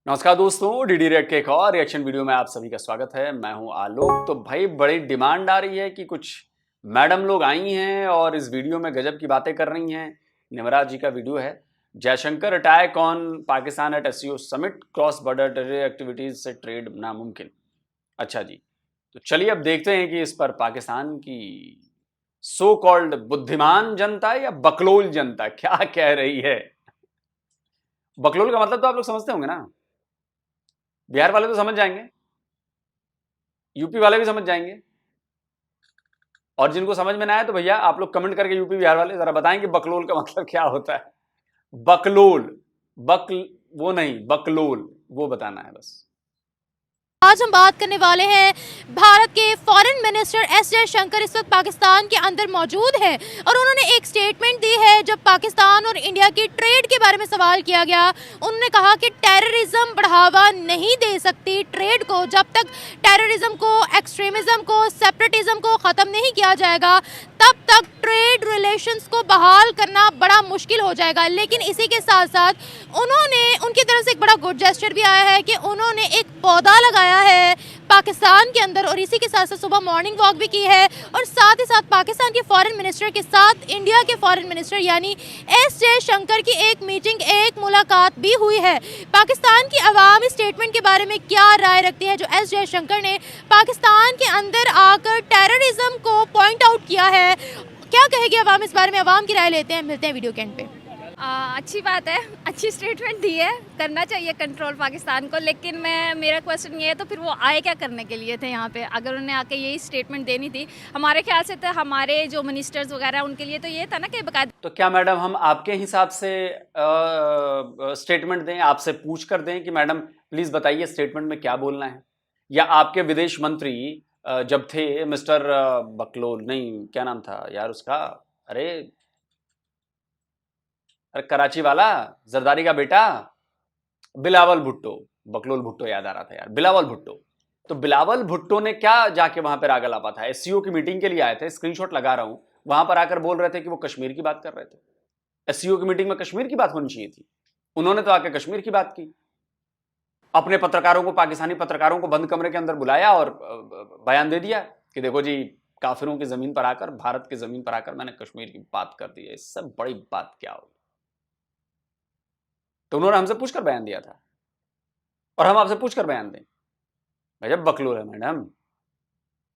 नमस्कार दोस्तों, DD red के एक और रिएक्शन वीडियो में आप सभी का स्वागत है। मैं हूं आलोक। तो भाई बड़ी डिमांड आ रही है कि कुछ मैडम लोग आई हैं और इस वीडियो में गजब की बातें कर रही हैं। निमराज जी का वीडियो है, Jaishankar attack on Pakistan at SCO summit, cross border terror activities से ट्रेड नामुमकिन। अच्छा जी, तो चलिए अब देखते हैं कि इस पर पाकिस्तान की सो कॉल्ड बुद्धिमान जनता या बकलोल जनता क्या कह रही है। बकलोल का मतलब तो आप लोग समझते होंगे ना, बिहार वाले तो समझ जाएंगे, यूपी वाले भी समझ जाएंगे, और जिनको समझ में ना आए तो भैया आप लोग कमेंट करके यूपी बिहार वाले जरा बताएं कि बकलोल का मतलब क्या होता है। बकलोल, बक वो नहीं, बकलोल वो बताना है बस। आज हम बात करने वाले हैं भारत के फॉरेन मिनिस्टर एस जयशंकर इस वक्त पाकिस्तान के अंदर मौजूद है और उन्होंने एक स्टेटमेंट दी है। जब पाकिस्तान और इंडिया की ट्रेड के बारे में सवाल किया गया, उन्होंने कहा कि टेररिज्म बढ़ावा नहीं दे सकती ट्रेड को जब तक टेररिज्म को, एक्सट्रीमिज्म को, सेपरेटिज्म को ख़त्म नहीं किया जाएगा, तब तक ट्रेड रिलेशंस को बहाल करना बड़ा मुश्किल हो जाएगा। लेकिन इसी के साथ साथ उन्होंने, उनकी तरफ से एक बड़ा गुड जेस्चर भी आया है कि उन्होंने एक पौधा लगाया है पाकिस्तान के अंदर और इसी के साथ साथ सुबह मॉर्निंग वॉक भी की है और साथ ही साथ पाकिस्तान के फॉरेन मिनिस्टर के साथ इंडिया के फॉरेन मिनिस्टर यानी एस जयशंकर की एक मीटिंग, एक मुलाकात भी हुई है। पाकिस्तान की आवाम इस स्टेटमेंट के बारे में क्या राय रखती है जो एस जयशंकर ने पाकिस्तान के अंदर आकर टेररिज्म को पॉइंट आउट किया है, क्या कहेगी आवाम इस बारे में? आवाम की राय लेते हैं, मिलते हैं वीडियो के एंड पे। अच्छी बात है, अच्छी स्टेटमेंट दी है, करना चाहिए कंट्रोल पाकिस्तान को। लेकिन मेरा क्वेश्चन ये है, तो फिर वो आए क्या करने के लिए थे यहाँ पे? अगर उन्हें आके यही स्टेटमेंट देनी थी हमारे ख्याल से, तो हमारे जो मिनिस्टर्स वगैरह उनके लिए तो ये था ना कि बकायदा। तो क्या मैडम हम आपके हिसाब से स्टेटमेंट दें, आपसे पूछ कर दें कि मैडम प्लीज बताइए स्टेटमेंट में क्या बोलना है, या आपके विदेश मंत्री जब थे मिस्टर बकलोल, नहीं क्या नाम था यार उसका, अरे अरे कराची वाला, जरदारी का बेटा, बिलावल भुट्टो, बकलोल भुट्टो याद आ रहा था यार, बिलावल भुट्टो। तो बिलावल भुट्टो ने क्या जाके वहां पे रागा लापा था, एससीओ की मीटिंग के लिए आए थे, स्क्रीनशॉट लगा रहा हूं, वहां पर आकर बोल रहे थे कि वो कश्मीर की बात कर रहे थे। एससीओ की मीटिंग में कश्मीर की बात होनी चाहिए थी, उन्होंने तो आके कश्मीर की बात की। अपने पत्रकारों को, पाकिस्तानी पत्रकारों को बंद कमरे के अंदर बुलाया और बयान दे दिया कि देखो जी, काफिरों की जमीन पर आकर, भारत की जमीन पर आकर मैंने कश्मीर की बात कर दी है, इससे बड़ी बात क्या होगी। तो उन्होंने हमसे पूछकर बयान दिया था और हम आपसे पूछकर बयान दें? गजब बकलोल है मैडम।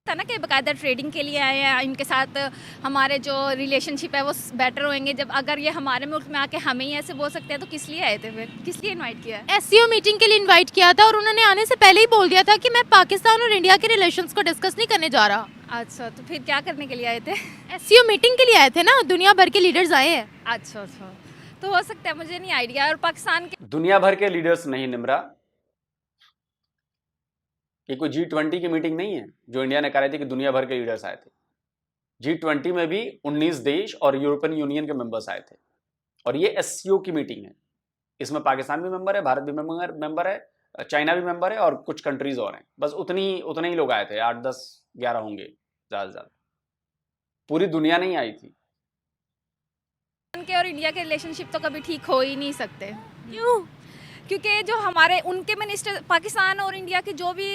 था ना कि बकायदा ट्रेडिंग के लिए आए हैं, इनके साथ हमारे जो रिलेशनशिप है वो बेटर होंगे। जब अगर ये हमारे मुल्क में आके हमें ही ऐसे बोल सकते हैं तो किस लिए आए थे, फिर किस लिए इनवाइट किया? एससीओ मीटिंग के लिए इनवाइट किया था और उन्होंने आने से पहले ही बोल दिया था कि मैं पाकिस्तान और इंडिया के रिलेशंस को डिस्कस नहीं करने जा रहा। अच्छा, तो फिर क्या करने के लिए आए थे? एससीओ मीटिंग के लिए आए थे ना, दुनिया भर के लीडर्स आए हैं। अच्छा अच्छा, तो हो सकता है, मुझे नहीं आइडिया। और पाकिस्तान के दुनिया भर के लीडर्स नहीं निमरा, ये कोई G20 की मीटिंग नहीं है जो इंडिया ने कह रही थी कि दुनिया भर के लीडर्स आए थे। G20 में भी 19 देश और यूरोपियन यूनियन के मेंबर्स आए थे, और ये एससीओ की मीटिंग है। इसमें पाकिस्तान भी मेंबर है, भारत भी मेंबर है, चाइना भी मेंबर है और कुछ कंट्रीज और हैं। बस उतने ही लोग आए थे, 8 10 11 होंगे ज्यादा से ज्यादा, पूरी दुनिया नहीं आई थी। और इंडिया के रिलेशनशिप तो कभी ठीक हो ही नहीं सकते। क्यों? क्योंकि जो हमारे उनके मिनिस्टर, पाकिस्तान और इंडिया की जो भी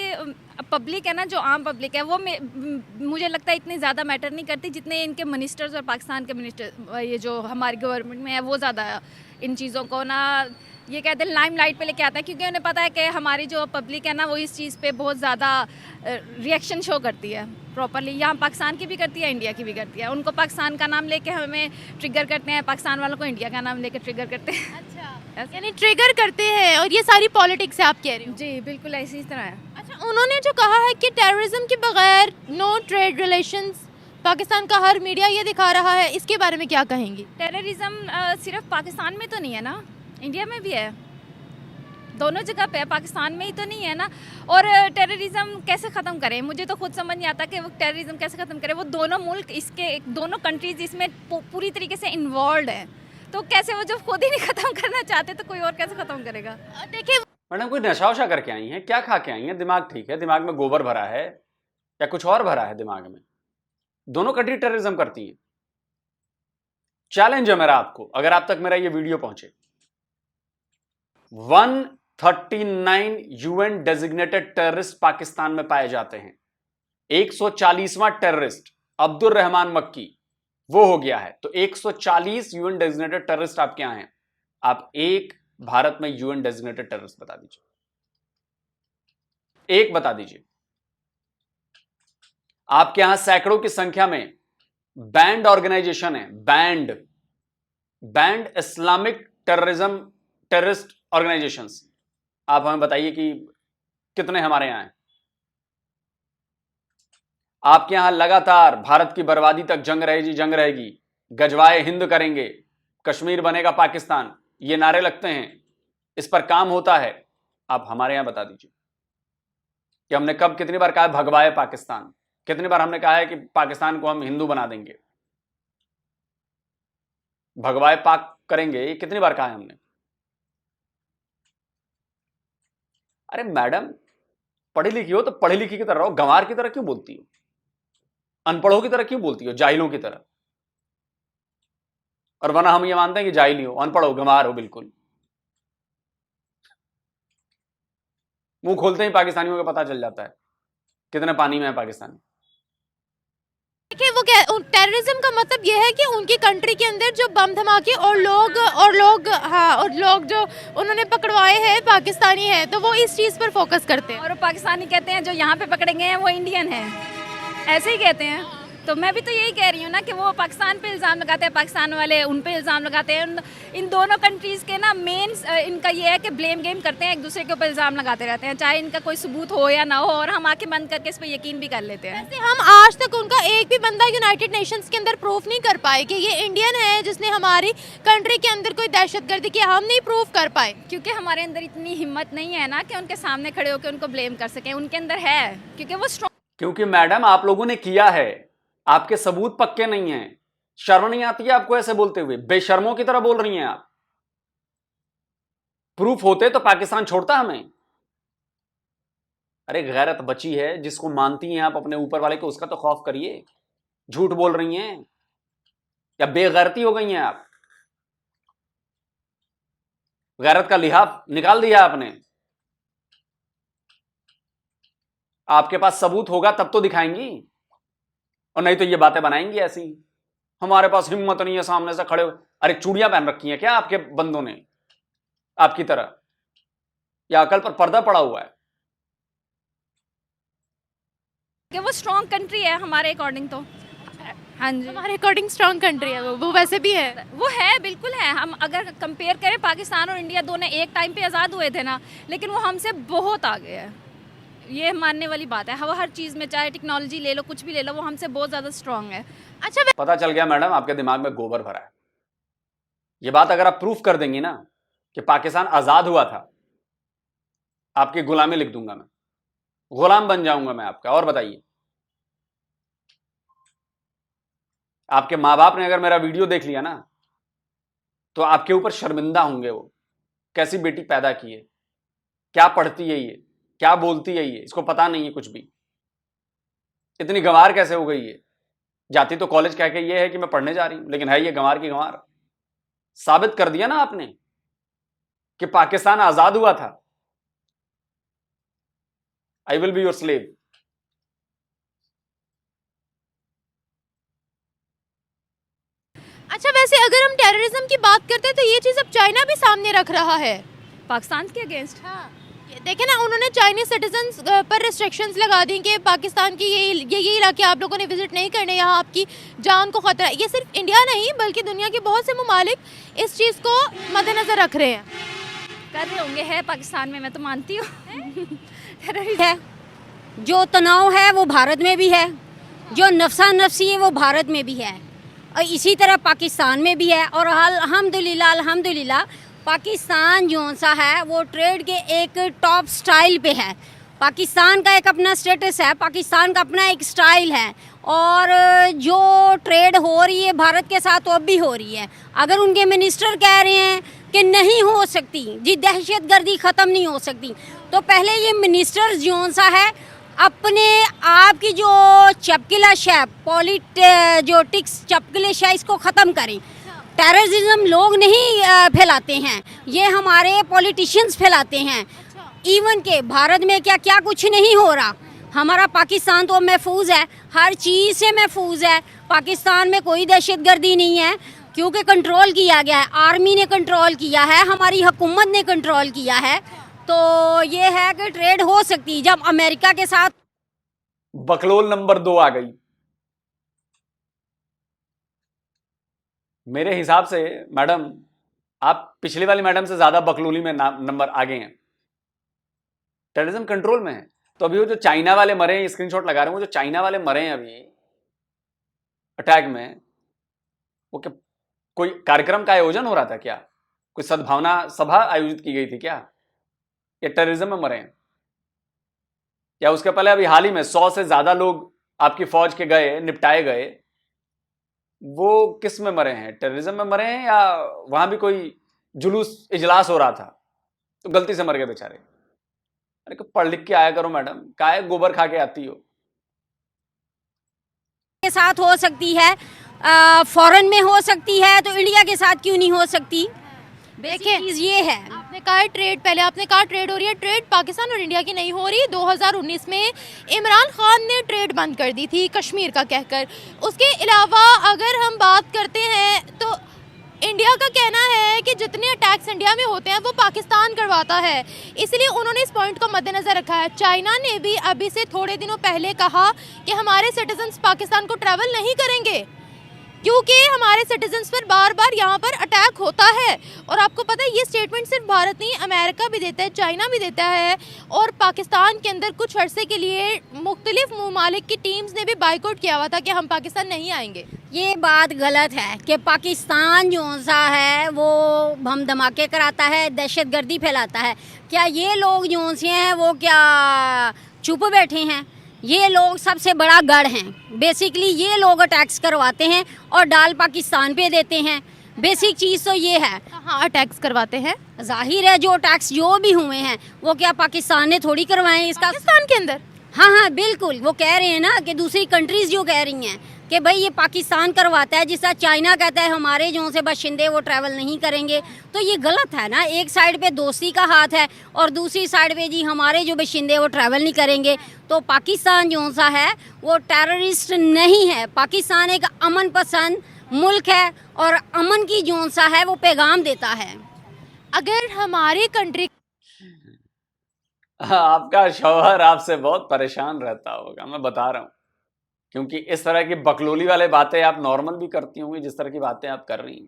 पब्लिक है ना, जो आम पब्लिक है, वो मुझे लगता है इतनी ज़्यादा मैटर नहीं करती जितने इनके मिनिस्टर्स और पाकिस्तान के मिनिस्टर, ये जो हमारी गवर्नमेंट में है, वो ज़्यादा इन चीज़ों को ना, ये कहते हैं, लाइमलाइट पे लेके आता है। क्योंकि उन्हें पता है कि हमारी जो पब्लिक है ना, वो इस चीज़ पे बहुत ज़्यादा रिएक्शन शो करती है प्रॉपरली। यहाँ पाकिस्तान की भी करती है, इंडिया की भी करती है। उनको पाकिस्तान का नाम लेके हमें ट्रिगर करते हैं, पाकिस्तान वालों को इंडिया का नाम लेके ट्रिगर करते हैं। अच्छा, यानी ट्रिगर करते हैं, और ये सारी पॉलिटिक्स है आप कह रही हो? जी बिल्कुल, ऐसी तरह है। अच्छा, उन्होंने जो कहा है कि टेररिज्म के बगैर नो ट्रेड रिलेशंस, पाकिस्तान का हर मीडिया ये दिखा रहा है, इसके बारे में क्या कहेंगी? टेररिज्म सिर्फ पाकिस्तान में तो नहीं है ना, इंडिया में भी है, दोनों जगह पे है, पाकिस्तान में ही तो नहीं है ना। और टेररिज्म कैसे ख़त्म करें, मुझे तो खुद समझ नहीं आता कि वो टेररिज्म कैसे ख़त्म करें। वो दोनों मुल्क, इसके दोनों कंट्रीज इसमें पूरी तरीके से इन्वॉल्व हैं, तो कैसे, वो जब खुद ही नहीं ख़त्म करना चाहते तो कोई और कैसे ख़त्म करेगा? देखिए, मैडम कोई नशा वशा करके आई हैं, क्या खा के आई हैं? दिमाग ठीक है? दिमाग में गोबर भरा है या कुछ और भरा है दिमाग में? दोनों कंट्री टेररिज्म करती हैं। चैलेंज है मेरा आपको, अगर आप तक मेरा ये वीडियो पहुंचे 1 39 यूएन डेजिग्नेटेड टेररिस्ट पाकिस्तान में पाए जाते हैं। 140वां टेररिस्ट अब्दुल रहमान मक्की वो हो गया है। तो 140 यूएन डेजिग्नेटेड टेररिस्ट आपके यहां हैं। आप एक भारत में यूएन डेजिग्नेटेड टेररिस्ट बता दीजिए, एक बता दीजिए। आपके यहां सैकड़ों की संख्या में बैंड ऑर्गेनाइजेशन है, band Islamic terrorism terrorist organisations. आप हमें बताइए कि कितने हमारे यहां हैं। आपके यहां लगातार भारत की बर्बादी तक जंग रहेगी, गजवाए हिंद करेंगे, कश्मीर बनेगा पाकिस्तान, ये नारे लगते हैं, इस पर काम होता है। आप हमारे यहां बता दीजिए कि हमने कब कितनी बार कहा है भगवाए पाकिस्तान, कितनी बार हमने कहा है कि पाकिस्तान को हम हिंदू बना देंगे, भगवाए पाक करेंगे, ये कितनी बार कहा है हमने। अरे मैडम, पढ़ी लिखी हो तो पढ़ी लिखी की तरह रहो, गंवार की तरह क्यों बोलती हो, अनपढ़ों की तरह क्यों बोलती हो, जाहिलों की तरह। और वरना हम ये मानते हैं कि जाहिल हो, अनपढ़ हो, गंवार हो बिल्कुल। मुंह खोलते ही पाकिस्तानियों को पता चल जाता है कितने पानी में है पाकिस्तानी। देखिए, वो टेररिज्म का मतलब ये है कि उनकी कंट्री के अंदर जो बम धमाके और लोग जो उन्होंने पकड़वाए हैं पाकिस्तानी हैं, तो वो इस चीज़ पर फोकस करते हैं। और पाकिस्तानी कहते हैं जो यहाँ पे पकड़े गए हैं वो इंडियन है, ऐसे ही कहते हैं। तो मैं भी तो यही कह रही हूँ ना कि वो पाकिस्तान पे इल्ज़ाम लगाते हैं, पाकिस्तान वाले उन पे इल्ज़ाम लगाते हैं। इन दोनों कंट्रीज़ के ना मेन इनका ये है कि ब्लेम गेम करते हैं, एक दूसरे के ऊपर इल्ज़ाम लगाते रहते हैं, चाहे इनका कोई सबूत हो या ना हो, और हम आंखें बंद करके इस पर यकीन भी कर लेते हैं। वैसे हम आज तक उनका एक भी बंदा यूनाइटेड नेशंस के अंदर प्रूफ नहीं कर पाए कि ये इंडियन है जिसने हमारी कंट्री के अंदर कोई दहशतगर्दी की, हम नहीं प्रूफ कर पाए। क्योंकि हमारे अंदर इतनी हिम्मत नहीं है ना कि उनके सामने खड़े होकर उनको ब्लेम कर सकें। उनके अंदर है, क्योंकि वो स्ट्रॉन्ग। क्योंकि मैडम आप लोगों ने किया है, आपके सबूत पक्के नहीं हैं। शर्म नहीं आती है आपको ऐसे बोलते हुए? बेशर्मों की तरह बोल रही हैं आप। प्रूफ होते तो पाकिस्तान छोड़ता हमें? अरे गैरत बची है जिसको मानती हैं आप अपने ऊपर वाले को, उसका तो खौफ करिए। झूठ बोल रही हैं या बेगैरती हो गई हैं आप? गैरत का लिहाफ निकाल दिया आपने। आपके पास सबूत होगा तब तो दिखाएंगी, और नहीं तो ये बातें बनाएंगी ऐसी। हमारे पास हिम्मत नहीं है सामने से खड़े हो। अरे चूड़ियां पहन रखी हैं क्या आपके बंदों ने आपकी तरह, या अकल पर पर्दा पड़ा हुआ है? कि वो स्ट्रॉन्ग कंट्री है हमारे अकॉर्डिंग। तो हाँ जी, हमारे अकॉर्डिंग स्ट्रॉन्ग कंट्री है वो वैसे भी है। वो है, बिल्कुल है। हम अगर कंपेयर करें पाकिस्तान और इंडिया, दोनों एक टाइम पे आज़ाद हुए थे ना, लेकिन वो हमसे बहुत आगे है, ये मानने वाली बात है। वो हर चीज़ में, चाहे टेक्नोलॉजी ले लो, कुछ भी ले लो, वो हमसे बहुत ज़्यादा स्ट्रॉन्ग है। अच्छा, पता चल गया मैडम, आपके दिमाग में गोबर भरा है। ये बात अगर आप प्रूफ कर देंगी ना कि पाकिस्तान आज़ाद हुआ था, आपकी गुलामी लिख दूंगा मैं, गुलाम बन जाऊंगा मैं आपका। और बताइए, आपके माँ बाप ने अगर मेरा वीडियो देख लिया ना तो आपके ऊपर शर्मिंदा होंगे। वो कैसी बेटी पैदा की है, क्या पढ़ती है ये, क्या बोलती है ये, इसको पता नहीं है कुछ भी, इतनी गंवार कैसे हो गई है। जाती तो कॉलेज कह के ये है कि मैं पढ़ने जा रही हूं, लेकिन है ये गंवार की गंवार। साबित कर दिया ना आपने कि पाकिस्तान आजाद हुआ था। I will be your slave. अच्छा, वैसे अगर हम टेररिज्म की बात करते हैं तो ये चीज़ अब चाइना भी सामने रख रहा है पाकिस्तान के अगेंस्ट। हाँ, देखे ना, उन्होंने चाइनीज सिटीजन्स पर रिस्ट्रिक्शंस लगा दी कि पाकिस्तान की ये इलाके आप लोगों ने विजिट नहीं करने, यहाँ आपकी जान को खतरा है। ये सिर्फ इंडिया नहीं बल्कि दुनिया के बहुत से ममालिक इस चीज़ को मद्देनज़र रख रहे हैं। कर रहे होंगे, है पाकिस्तान में, मैं तो मानती हूँ है। जो तनाव है वो भारत में भी है, जो नफसा नफसी है वो भारत में भी है, और इसी तरह पाकिस्तान में भी है। और अल्हम्दुलिल्लाह पाकिस्तान जो सा है वो ट्रेड के एक टॉप स्टाइल पे है। पाकिस्तान का एक अपना स्टेटस है, पाकिस्तान का अपना एक स्टाइल है, और जो ट्रेड हो रही है भारत के साथ वो अब भी हो रही है। अगर उनके मिनिस्टर कह रहे हैं कि नहीं हो सकती जी, दहशतगर्दी ख़त्म नहीं हो सकती, तो पहले ये मिनिस्टर जो सा है अपने आप की जो चपकिला शय, पॉलिटिक्स चपकिले शय, इसको ख़त्म करें। टेररिज्म लोग नहीं फैलाते हैं, ये हमारे पॉलिटिशियंस फैलाते हैं। इवन के भारत में क्या क्या कुछ नहीं हो रहा, हमारा पाकिस्तान तो महफूज है, हर चीज़ से महफूज है। पाकिस्तान में कोई दहशतगर्दी नहीं है क्योंकि कंट्रोल किया गया है, आर्मी ने कंट्रोल किया है, हमारी हुकूमत ने कंट्रोल किया है। तो ये है कि ट्रेड हो सकती है। जब अमेरिका के साथ बकलोल नंबर 2 आ गई। मेरे हिसाब से मैडम आप पिछली वाली मैडम से ज्यादा बकलोली में नंबर आगे हैं, टेररिज्म कंट्रोल में है। तो अभी वो जो चाइना वाले मरे हैं, स्क्रीनशॉट लगा रहे हैं, वो जो चाइना वाले मरे हैं अभी अटैक में, वो क्या कोई कार्यक्रम का आयोजन हो रहा था क्या? कोई सद्भावना सभा आयोजित की गई थी क्या? या टेररिज्म में मरे हैं? या उसके पहले अभी हाल ही में 100 से ज्यादा लोग आपकी फौज के गए, निपटाए गए, वो किस में मरे हैं? टेररिज्म में मरे हैं या वहां भी कोई जुलूस इजलास हो रहा था तो गलती से मर गए बेचारे? अरे पढ़ लिख के आया करो मैडम, काहे गोबर खा के आती हो? के साथ हो सकती है, फॉरेन में हो सकती है, तो इंडिया के साथ क्यों नहीं हो सकती? देखिए चीज़ ये है। आपने कहा ट्रेड, पहले आपने कहा ट्रेड हो रही है, ट्रेड पाकिस्तान और इंडिया की नहीं हो रही। 2019 में इमरान खान ने ट्रेड बंद कर दी थी कश्मीर का कहकर। उसके अलावा अगर हम बात करते हैं तो इंडिया का कहना है कि जितने अटैक्स इंडिया में होते हैं वो पाकिस्तान करवाता है, इसलिए उन्होंने इस पॉइंट को मद्देनज़र रखा है। चाइना ने भी अभी से थोड़े दिनों पहले कहा कि हमारे सिटीजन्स पाकिस्तान को ट्रैवल नहीं करेंगे क्योंकि हमारे सिटीजन्स पर बार बार यहाँ पर अटैक होता है। और आपको पता है ये स्टेटमेंट सिर्फ भारत नहीं, अमेरिका भी देता है, चाइना भी देता है। और पाकिस्तान के अंदर कुछ अरसे के लिए मुख्तलिफ ममालिक की टीम्स ने भी बाइकआउट किया हुआ था कि हम पाकिस्तान नहीं आएंगे। ये बात गलत है कि पाकिस्तान जो सा है वो बम धमाके कराता है, दहशतगर्दी फैलाता है। क्या ये लोग जो से हैं वो क्या चुप बैठे हैं? ये लोग सबसे बड़ा गढ़ हैं। बेसिकली ये लोग अटैक्स करवाते हैं और डाल पाकिस्तान पे देते हैं। बेसिक चीज़ तो ये है। हाँ, अटैक्स करवाते हैं। जाहिर है जो अटैक्स जो भी हुए हैं वो क्या पाकिस्तान ने थोड़ी करवाए इसका? पाकिस्तान के अंदर हाँ बिल्कुल। वो कह रहे हैं ना कि दूसरी कंट्रीज जो कह रही हैं कि भाई ये पाकिस्तान करवाता है, जिसका चाइना कहता है हमारे जो से बाशिंदे वो ट्रैवल नहीं करेंगे। तो ये गलत है ना, एक साइड पे दोस्ती का हाथ है और दूसरी साइड पे जी हमारे जो बाशिंदे वो ट्रैवल नहीं करेंगे। तो पाकिस्तान जो सा है वो टेररिस्ट नहीं है, पाकिस्तान एक अमन पसंद मुल्क है और अमन की जो सा है वो पैगाम देता है। अगर हमारी कंट्री आपका शौहर आपसे बहुत परेशान रहता होगा, मैं बता रहा हूँ, क्योंकि इस तरह की बकलोली वाले बातें आप नॉर्मल भी करती होंगी, जिस तरह की बातें आप कर रही हैं।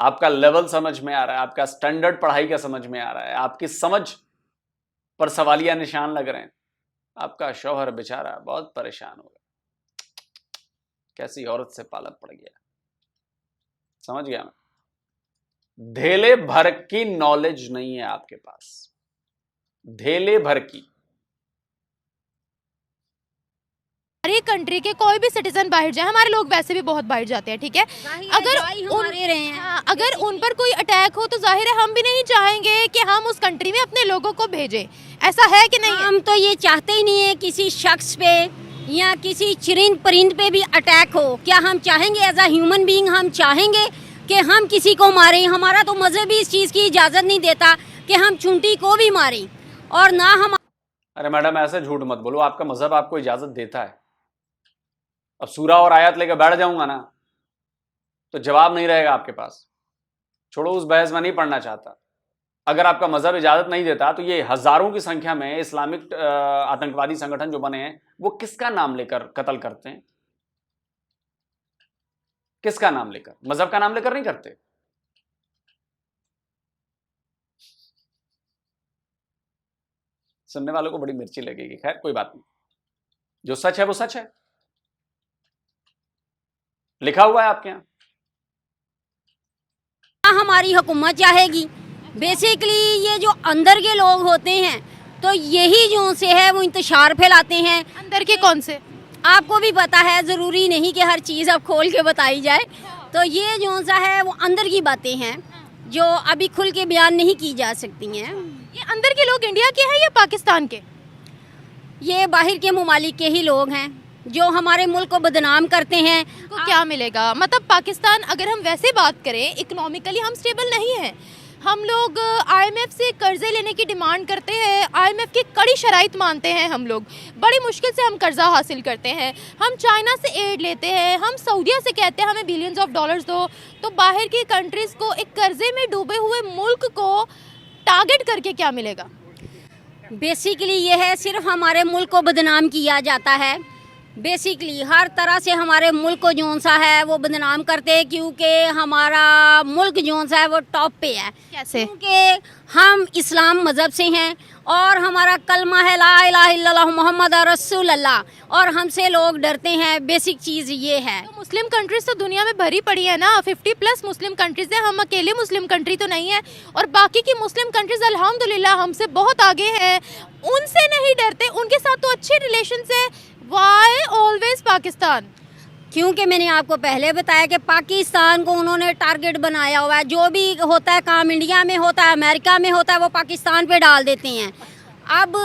आपका लेवल समझ में आ रहा है, आपका स्टैंडर्ड पढ़ाई का समझ में आ रहा है, आपकी समझ पर सवालिया निशान लग रहे हैं। आपका शौहर बेचारा बहुत परेशान होगा, कैसी औरत से पाला पड़ गया। समझ गया मैं। धेले भर की नॉलेज नहीं है आपके पास, धेले भर की। हमारी कंट्री के कोई भी सिटीजन बाहर जाए, हमारे लोग वैसे भी बहुत बाहर जाते हैं, ठीक है, अगर उन पर कोई अटैक हो तो जाहिर है हम भी नहीं चाहेंगे कि हम उस कंट्री में अपने लोगों को भेजें। ऐसा है कि नहीं? हम तो ये चाहते ही नहीं है किसी शख्स पे या किसी चरिंद परिंद पे भी अटैक हो। क्या हम चाहेंगे एज अ ह्यूमन बीइंग हम चाहेंगे कि हम किसी को मारें? हमारा तो मजहब भी इस चीज़ की इजाज़त नहीं देता कि हम चुंटी को भी मारें। और ना हम। अरे मैडम ऐसे झूठ मत बोलो, आपका मजहब आपको इजाजत देता है। अब सूरा और आयत लेकर बैठ जाऊंगा ना तो जवाब नहीं रहेगा आपके पास। छोड़ो, उस बहस में नहीं पढ़ना चाहता। अगर आपका मजहब इजाजत नहीं देता तो ये हजारों की संख्या में इस्लामिक आतंकवादी संगठन जो बने हैं वो किसका नाम लेकर कत्ल करते हैं? किसका नाम लेकर? मजहब का नाम लेकर नहीं करते। सुनने वालों को बड़ी मिर्ची लगेगी, खैर कोई बात नहीं। जो सच है वो सच है, लिखा हुआ है आपके यहाँ। हमारी हुकूमत चाहेगी। बेसिकली ये जो अंदर के लोग होते हैं तो यही जो से है वो इंतशार फैलाते हैं। अंदर के कौन से? आपको भी पता है, ज़रूरी नहीं कि हर चीज़ अब खोल के बताई जाए। तो ये जो सा है वो अंदर की बातें हैं जो अभी खुल के बयान नहीं की जा सकती हैं। ये अंदर के लोग इंडिया के हैं या पाकिस्तान के? ये बाहर के ममालिक के ही लोग हैं। जो हमारे मुल्क को बदनाम करते हैं। को क्या मिलेगा? मतलब पाकिस्तान, अगर हम वैसे बात करें, इकोनॉमिकली हम स्टेबल नहीं हैं। हम लोग आईएमएफ से कर्जे लेने की डिमांड करते हैं, आईएमएफ की कड़ी शराइत मानते हैं। हम लोग बड़ी मुश्किल से हम कर्जा हासिल करते हैं। हम चाइना से एड लेते हैं, हम सऊदीया से कहते हैं हमें बिलियंस ऑफ डॉलर्स दो। तो बाहर की कंट्रीज़ को, एक कर्जे में डूबे हुए मुल्क को टारगेट करके क्या मिलेगा? बेसिकली ये है, सिर्फ हमारे मुल्क को बदनाम किया जाता है। बेसिकली हर तरह से हमारे मुल्क को जोन सा है वो बदनाम करते हैं, क्योंकि हमारा मुल्क जोन सा है वो टॉप पे है। कैसे? क्योंकि हम इस्लाम मज़हब से हैं और हमारा कलमा है ला इलाहा इल्लल्लाह मुहम्मद रसूल अल्लाह, और हमसे लोग डरते हैं। बेसिक चीज़ ये है। तो मुस्लिम कंट्रीज तो दुनिया में भरी पड़ी है ना, 50+ मुस्लिम कंट्रीज हैं। हम अकेले मुस्लिम कंट्री तो नहीं है, और बाकी की मुस्लिम कंट्रीज अल्हम्दुलिल्लाह हमसे बहुत आगे हैं। उनसे नहीं डरते, उनके साथ तो अच्छे रिलेशन है। Why always Pakistan? क्योंकि मैंने आपको पहले बताया कि पाकिस्तान को उन्होंने टारगेट बनाया हुआ है। जो भी होता है काम इंडिया में होता है, अमेरिका में होता है, वो पाकिस्तान पे डाल देते हैं। अब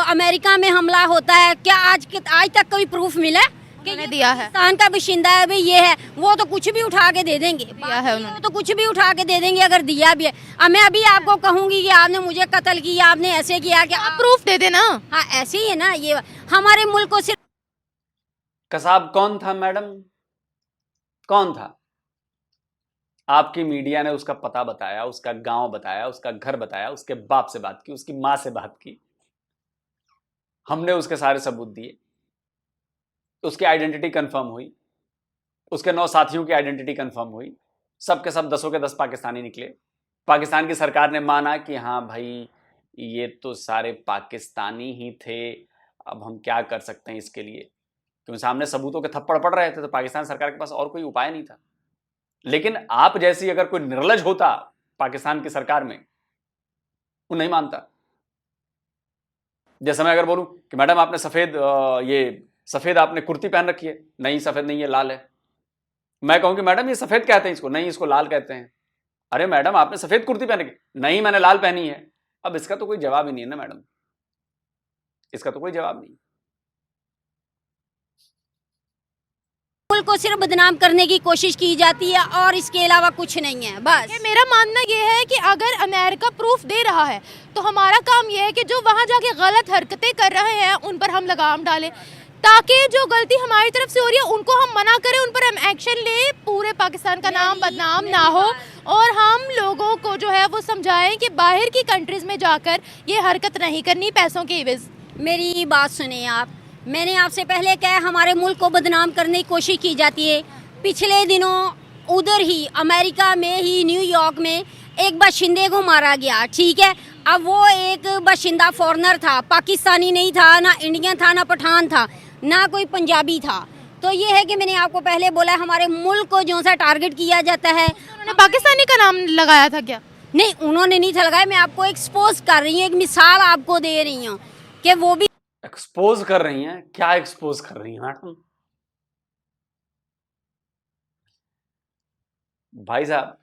अमेरिका में हमला होता है, क्या आज तक कोई प्रूफ मिला कि उन्होंने ये दिया है? पाकिस्तान का बाशिंदा है भाई ये है, वो तो कुछ भी उठा के दे देंगे। दिया है उन्होंने। वो तो कुछ भी उठा के दे देंगे अगर दिया भी है। अब मैं अभी आपको कहूँगी कि आपने मुझे कत्ल किया, आपने ऐसे किया कि आप प्रूफ दे देना। हाँ ऐसे ही है ना। ये हमारे मुल्क को सिर्फ कसाब कौन था मैडम? कौन था? आपकी मीडिया ने उसका पता बताया, उसका गांव बताया, उसका घर बताया, उसके बाप से बात की, उसकी मां से बात की, हमने उसके सारे सबूत दिए, उसकी आइडेंटिटी कंफर्म हुई, उसके 9 साथियों की आइडेंटिटी कंफर्म हुई, सब के सब 10 के 10 पाकिस्तानी निकले। पाकिस्तान की सरकार ने माना कि हाँ भाई ये तो सारे पाकिस्तानी ही थे, अब हम क्या कर सकते हैं इसके लिए, क्योंकि सामने सबूतों के थप्पड़ पड़ रहे थे, तो पाकिस्तान सरकार के पास और कोई उपाय नहीं था। लेकिन आप जैसी अगर कोई निर्लज होता पाकिस्तान की सरकार में, वो नहीं मानता। जैसे मैं अगर बोलूं कि मैडम आपने सफेद आपने कुर्ती पहन रखी है, नहीं सफेद नहीं है, लाल है। मैं कहूं कि मैडम ये सफेद कहते हैं इसको, नहीं इसको लाल कहते हैं। अरे मैडम आपने सफेद कुर्ती पहन रखी, नहीं मैंने लाल पहनी है। अब इसका तो कोई जवाब ही नहीं है ना मैडम, इसका तो कोई जवाब नहीं। मुल्क को सिर्फ बदनाम करने की कोशिश की जाती है और इसके अलावा कुछ नहीं है बस। मेरा मानना ये है कि अगर अमेरिका प्रूफ दे रहा है तो हमारा काम ये है कि जो वहाँ जाके गलत हरकतें कर रहे हैं उन पर हम लगाम डालें, ताकि जो गलती हमारी तरफ से हो रही है उनको हम मना करें, उन पर हम एक्शन ले, पूरे पाकिस्तान का नाम बदनाम ना हो, और हम लोगों को जो है वो समझाएं कि बाहर की कंट्रीज में जाकर ये हरकत नहीं करनी पैसों के एवज। मेरी बात सुने आप, मैंने आपसे पहले कहा हमारे मुल्क को बदनाम करने की कोशिश की जाती है। पिछले दिनों उधर ही अमेरिका में ही न्यूयॉर्क में एक बाशिंदे को मारा गया, ठीक है। अब वो एक बाशिंदा फॉरेनर था, पाकिस्तानी नहीं था, ना इंडियन था, ना पठान था, ना कोई पंजाबी था। तो ये है कि मैंने आपको पहले बोला हमारे मुल्क को जो सा टारगेट किया जाता है। उन्होंने पाकिस्तानी का नाम लगाया था क्या? नहीं, उन्होंने नहीं था लगाया। मैं आपको एक्सपोज कर रही हूँ, एक मिसाल आपको दे रही हूँ कि वो भी एक्सपोज कर रही हैं। क्या एक्सपोज कर रही हैं मैडम? भाई साहब,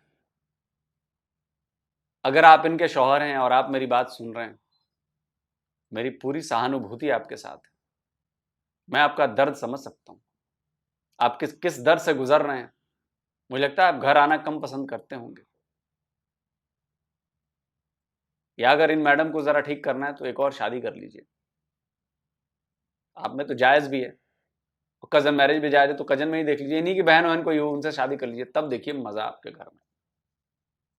अगर आप इनके शौहर हैं और आप मेरी बात सुन रहे हैं, मेरी पूरी सहानुभूति आपके साथ है। मैं आपका दर्द समझ सकता हूं, आप किस दर्द से गुजर रहे हैं। मुझे लगता है आप घर आना कम पसंद करते होंगे, या अगर इन मैडम को जरा ठीक करना है तो एक और शादी कर लीजिए। आप में तो जायज़ भी है, तो कज़न मैरिज भी जायज़ है, तो कज़न में ही देख लीजिए, नहीं कि बहन वहन कोई हो उनसे शादी कर लीजिए, तब देखिए मज़ा आपके घर में।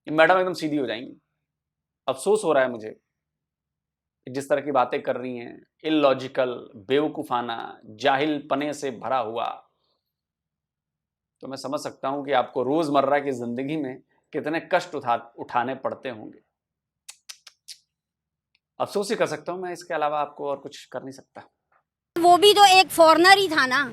ये मैडम एकदम सीधी हो जाएंगी। अफसोस हो रहा है मुझे जिस तरह की बातें कर रही हैं, इलॉजिकल, बेवकूफ़ाना, जाहिल पने से भरा हुआ, तो मैं समझ सकता हूं कि आपको रोज़मर्रा की ज़िंदगी में कितने कष्ट उठाने पड़ते होंगे। अफसोस ही कर सकता हूं मैं, इसके अलावा आपको और कुछ कर नहीं सकता। वो भी तो एक फॉरेनर ही था ना,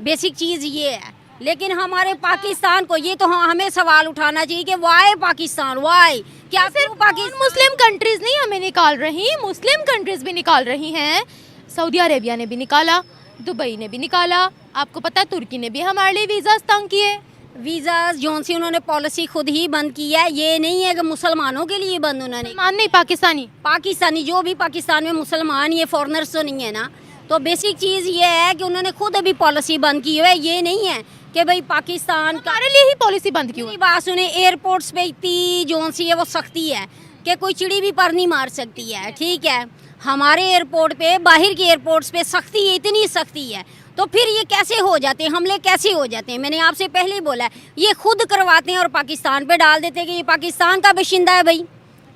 बेसिक चीज़ ये है। लेकिन हमारे पाकिस्तान को ये तो हमें सवाल उठाना चाहिए कि वाई पाकिस्तान, वाई क्या सिर्फ पाकिस्तान? मुस्लिम कंट्रीज नहीं हमें निकाल रही, मुस्लिम कंट्रीज भी निकाल रही हैं। सऊदी अरेबिया ने भी निकाला, दुबई ने भी निकाला, आपको पता है तुर्की ने भी हमारे लिए वीज़ा तंग किए। वीज़ा जोन सी उन्होंने पॉलिसी खुद ही बंद की है, ये नहीं है कि मुसलमानों के लिए बंद उन्होंने। मान नहीं, पाकिस्तानी जो भी पाकिस्तान में मुसलमान, ये फॉरेनर्स तो नहीं है ना। तो बेसिक चीज़ ये है कि उन्होंने खुद अभी पॉलिसी बंद की हुई है, ये नहीं है कि भाई पाकिस्तान का हमारे लिए ही पॉलिसी बंद की हुई मेरी बात सुने, एयरपोर्ट्स पे इतनी जो सी है वो सख्ती है कि कोई चिड़ी भी पर नहीं मार सकती है, ठीक है। हमारे एयरपोर्ट पे, बाहर के एयरपोर्ट्स पे सख्ती है, इतनी सख्ती है, तो फिर ये कैसे हो जाते हैं, हमले कैसे हो जाते हैं? मैंने आपसे पहले ही बोला है, ये खुद करवाते हैं और पाकिस्तान पे डाल देते हैं कि ये पाकिस्तान का बाशिंदा है। भाई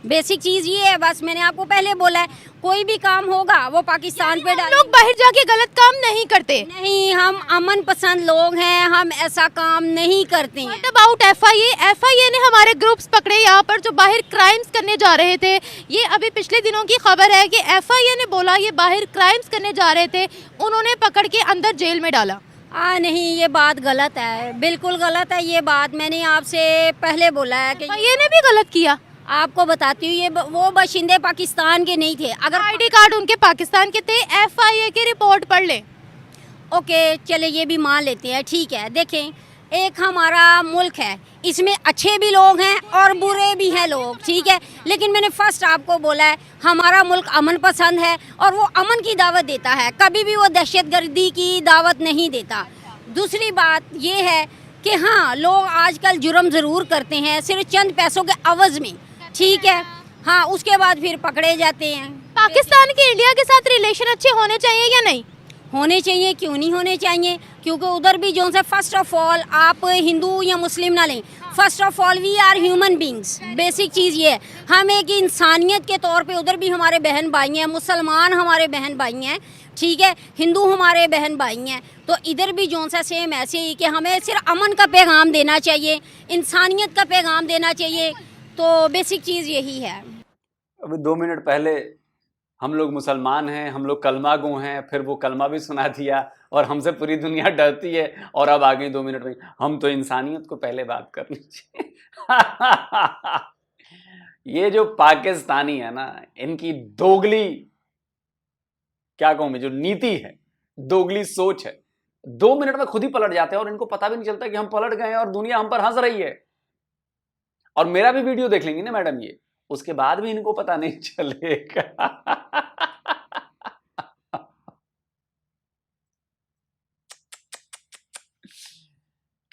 बेसिक चीज़ ये है, बस मैंने आपको पहले बोला है, कोई भी काम होगा वो पाकिस्तान पे डाल। लोग बाहर जाके गलत काम नहीं करते। नहीं, हम अमन पसंद लोग हैं, हम ऐसा काम नहीं करते हैं। What about FIA ने हमारे ग्रुप्स पकड़े यहाँ पर जो बाहर क्राइम्स करने जा रहे थे। ये अभी पिछले दिनों की खबर है कि FIA ने बोला ये बाहर क्राइम्स करने जा रहे थे, उन्होंने पकड़ के अंदर जेल में डाला। नहीं, ये बात गलत है, बिल्कुल गलत है ये बात। मैंने आपसे पहले बोला है कि FIA ने भी गलत किया। आपको बताती हूँ, ये वो बाशिंदे पाकिस्तान के नहीं थे। अगर आईडी कार्ड उनके पाकिस्तान के थे, FIA की रिपोर्ट पढ़ ले। ओके चले, ये भी मान लेते हैं, ठीक है। देखें, एक हमारा मुल्क है, इसमें अच्छे भी लोग हैं और बुरे भी हैं लोग, ठीक है। लेकिन मैंने फर्स्ट आपको बोला है, हमारा मुल्क अमन पसंद है और वो अमन की दावत देता है, कभी भी वो दहशतगर्दी की दावत नहीं देता। दूसरी बात ये है कि हाँ, लोग आजकल जुर्म ज़रूर करते हैं सिर्फ चंद पैसों के अवज़ में, ठीक है। हाँ, उसके बाद फिर पकड़े जाते हैं। पाकिस्तान के इंडिया के साथ रिलेशन अच्छे होने चाहिए या नहीं? होने चाहिए, क्यों नहीं होने चाहिए? क्योंकि उधर भी जो है, फर्स्ट ऑफ ऑल आप हिंदू या मुस्लिम ना लें, first of all we are human beings. Basic चीज़ ये है, हम एक इंसानियत के तौर पे उधर भी हमारे बहन भाई हैं, मुसलमान हमारे बहन भाई हैं, ठीक है, हिंदू हमारे बहन भाई हैं। तो इधर भी जो सा सेम ऐसे ही कि हमें सिर्फ अमन का पैगाम देना चाहिए, इंसानियत का पैगाम देना चाहिए। तो बेसिक चीज़ यही है। अभी 2 मिनट पहले हम लोग मुसलमान हैं, हम लोग कलमा गो हैं, फिर वो कलमा भी सुना दिया और हमसे पूरी दुनिया डरती है, और अब आगे 2 मिनट में हम तो इंसानियत को पहले बात करनी चाहिए। ये जो पाकिस्तानी है ना, इनकी दोगली, क्या कहूं मैं, जो नीति है, दोगली सोच है, 2 मिनट में खुद ही पलट जाते हैं और इनको पता भी नहीं चलता कि हम पलट गए हैं और दुनिया हम पर हंस रही है। और मेरा भी वीडियो देख लेंगी ना मैडम ये, उसके बाद भी इनको पता नहीं चलेगा।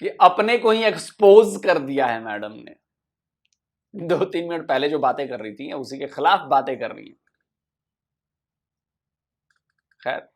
कि अपने को ही एक्सपोज कर दिया है मैडम ने। 2-3 मिनट पहले जो बातें कर रही थी उसी के खिलाफ बातें कर रही हैं। खैर,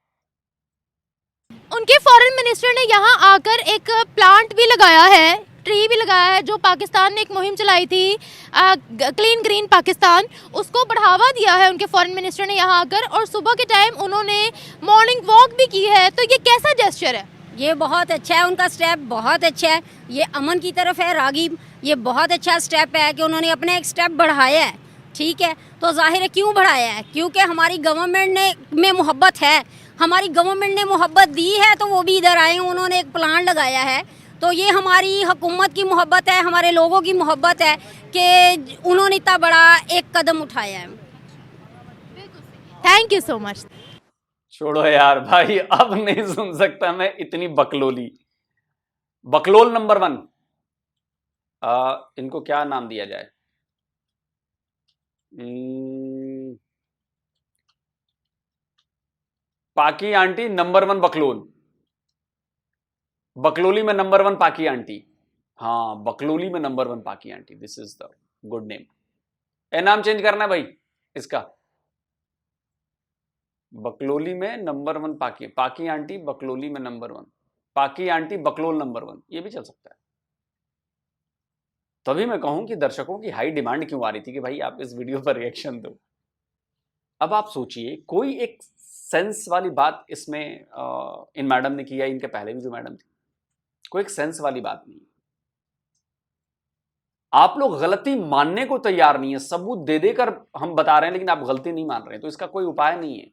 उनके फॉरेन मिनिस्टर ने यहाँ आकर एक प्लांट भी लगाया है, ट्री भी लगाया है। जो पाकिस्तान ने एक मुहिम चलाई थी क्लीन ग्रीन पाकिस्तान, उसको बढ़ावा दिया है उनके फॉरेन मिनिस्टर ने यहाँ आकर, और सुबह के टाइम उन्होंने मॉर्निंग वॉक भी की है। तो ये कैसा जेस्चर है? ये बहुत अच्छा है, उनका स्टेप बहुत अच्छा है, ये अमन की तरफ है रागिब। ये बहुत अच्छा स्टेप है कि उन्होंने अपना एक स्टेप बढ़ाया है, ठीक है। तो जाहिर है क्यों बढ़ाया है, क्योंकि हमारी गवर्नमेंट ने में मोहब्बत है, हमारी गवर्नमेंट ने मोहब्बत दी है, तो वो भी इधर आए, उन्होंने एक प्लान लगाया है। तो ये हमारी हुकूमत की मोहब्बत है, हमारे लोगों की मोहब्बत है कि उन्होंने इतना बड़ा एक कदम उठाया है। Thank you so much. छोड़ो यार भाई, अब नहीं सुन सकता मैं इतनी बकलोली। बकलोल नंबर 1, इनको क्या नाम दिया जाए? पाकी आंटी नंबर 1 बकलोल। बकलोली में नंबर 1 पाकी आंटी। हाँ, बकलोली में number 1 Paki aunty, this is the good name. ए, नाम चेंज करना है भाई इसका। बकलोली में नंबर 1 पाकी आंटी, बकलोली में नंबर 1 पाकी आंटी, बकलोल नंबर 1, ये भी चल सकता है। तभी मैं कहूं कि दर्शकों की हाई डिमांड क्यों आ रही थी कि भाई आप इस वीडियो पर रिएक्शन दो। अब आप सोचिए, कोई एक सेंस वाली बात इसमें इन मैडम ने किया, इनके पहले भी जो मैडम थी, कोई एक सेंस वाली बात नहीं। आप लोग गलती मानने को तैयार नहीं है, सबूत दे देकर हम बता रहे हैं, लेकिन आप गलती नहीं मान रहे हैं, तो इसका कोई उपाय नहीं है।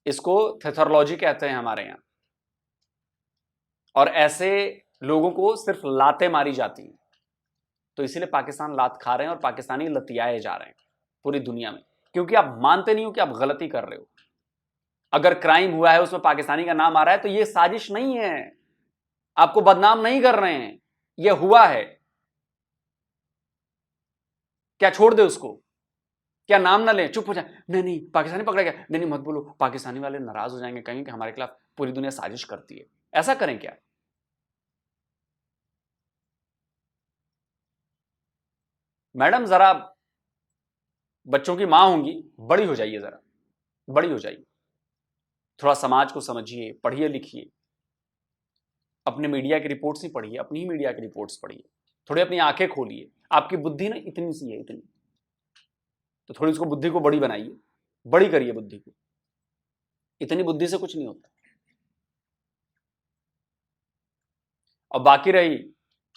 इसको थेथोलॉजी कहते हैं हमारे यहां, और ऐसे लोगों को सिर्फ लातें मारी जाती हैं। तो इसीलिए पाकिस्तान लात खा रहे हैं और पाकिस्तानी लतियाए जा रहे हैं पूरी दुनिया में, क्योंकि आप मानते नहीं हो कि आप गलती कर रहे हो। अगर क्राइम हुआ है उसमें पाकिस्तानी का नाम आ रहा है तो ये साजिश नहीं है, आपको बदनाम नहीं कर रहे हैं, ये हुआ है, क्या छोड़ दे उसको? क्या नाम ना लें, चुप हो जाए, नहीं नहीं पाकिस्तानी पकड़ा गया, नहीं नहीं मत बोलो, पाकिस्तानी वाले नाराज हो जाएंगे, कहेंगे कि हमारे खिलाफ पूरी दुनिया साजिश करती है। ऐसा करें क्या? मैडम जरा बच्चों की मां होंगी, बड़ी हो जाइए, जरा बड़ी हो जाइए, थोड़ा समाज को समझिए, पढ़िए लिखिए, अपने मीडिया की रिपोर्ट्स ही पढ़िए, अपनी ही मीडिया की रिपोर्ट्स पढ़िए, थोड़ी अपनी आंखें खोलिए। आपकी बुद्धि ना इतनी सी है, इतनी, तो थोड़ी उसको बुद्धि को बड़ी बनाइए, बड़ी करिए बुद्धि को, इतनी बुद्धि से कुछ नहीं होता। और बाकी रही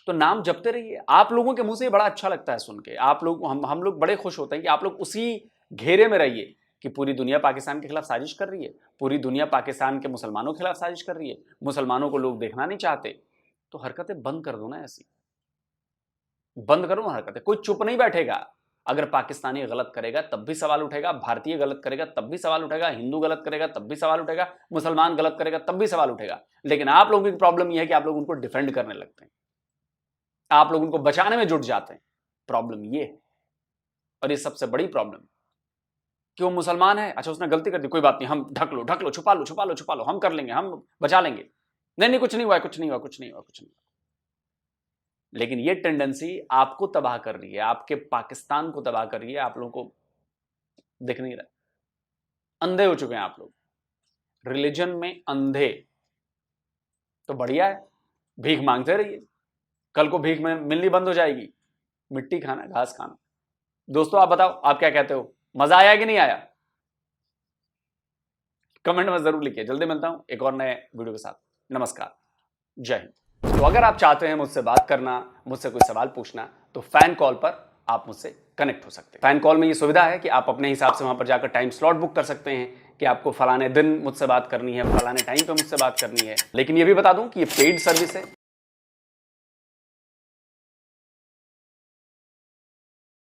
तो नाम जपते रहिए। आप लोगों के मुंह से बड़ा अच्छा लगता है सुन के, आप लोग हम लोग बड़े खुश होते हैं कि आप लोग उसी घेरे में रहिए कि पूरी दुनिया पाकिस्तान के खिलाफ साजिश कर रही है, पूरी दुनिया पाकिस्तान के मुसलमानों के खिलाफ साजिश कर रही है, मुसलमानों को लोग देखना नहीं चाहते। तो हरकतें बंद कर दो ना, ऐसी बंद करो ना हरकतें। कोई चुप नहीं बैठेगा। अगर पाकिस्तानी गलत करेगा तब भी सवाल उठेगा, भारतीय गलत करेगा तब भी सवाल उठेगा, हिंदू गलत करेगा तब भी सवाल उठेगा, मुसलमान गलत करेगा तब भी सवाल उठेगा। लेकिन आप लोगों की प्रॉब्लम यह है कि आप लोग उनको डिफेंड करने लगते हैं, आप लोग उनको बचाने में जुट जाते हैं। प्रॉब्लम ये है, और ये सबसे बड़ी प्रॉब्लम कि वो मुसलमान है, अच्छा उसने गलती कर दी, कोई बात नहीं, हम ढक लो, छुपा लो, हम कर लेंगे, हम बचा लेंगे, नहीं कुछ नहीं हुआ, कुछ नहीं हुआ। लेकिन ये टेंडेंसी आपको तबाह कर रही है, आपके पाकिस्तान को तबाह कर रही है। आप लोगों को दिख नहीं रहा, अंधे हो चुके हैं आप लोग, रिलीजन में अंधे। तो बढ़िया है, भीख मांगते रहिए, कल को भीख में मिलनी बंद हो जाएगी, मिट्टी खाना, घास खाना। दोस्तों आप बताओ, आप क्या कहते हो, मजा आया कि नहीं आया? कमेंट में जरूर लिखिए। जल्दी मिलता हूं एक और नए वीडियो के साथ। नमस्कार, जय हिंद। तो अगर आप चाहते हैं मुझसे बात करना, मुझसे कोई सवाल पूछना, तो फैन कॉल पर आप मुझसे कनेक्ट हो सकते हैं। फैन कॉल में ये सुविधा है कि आप अपने हिसाब से वहां पर जाकर टाइम स्लॉट बुक कर सकते हैं कि आपको फलाने दिन मुझसे बात करनी है, फलाने टाइम पे मुझसे बात करनी है। लेकिन ये भी बता दूं कि ये पेड सर्विस है,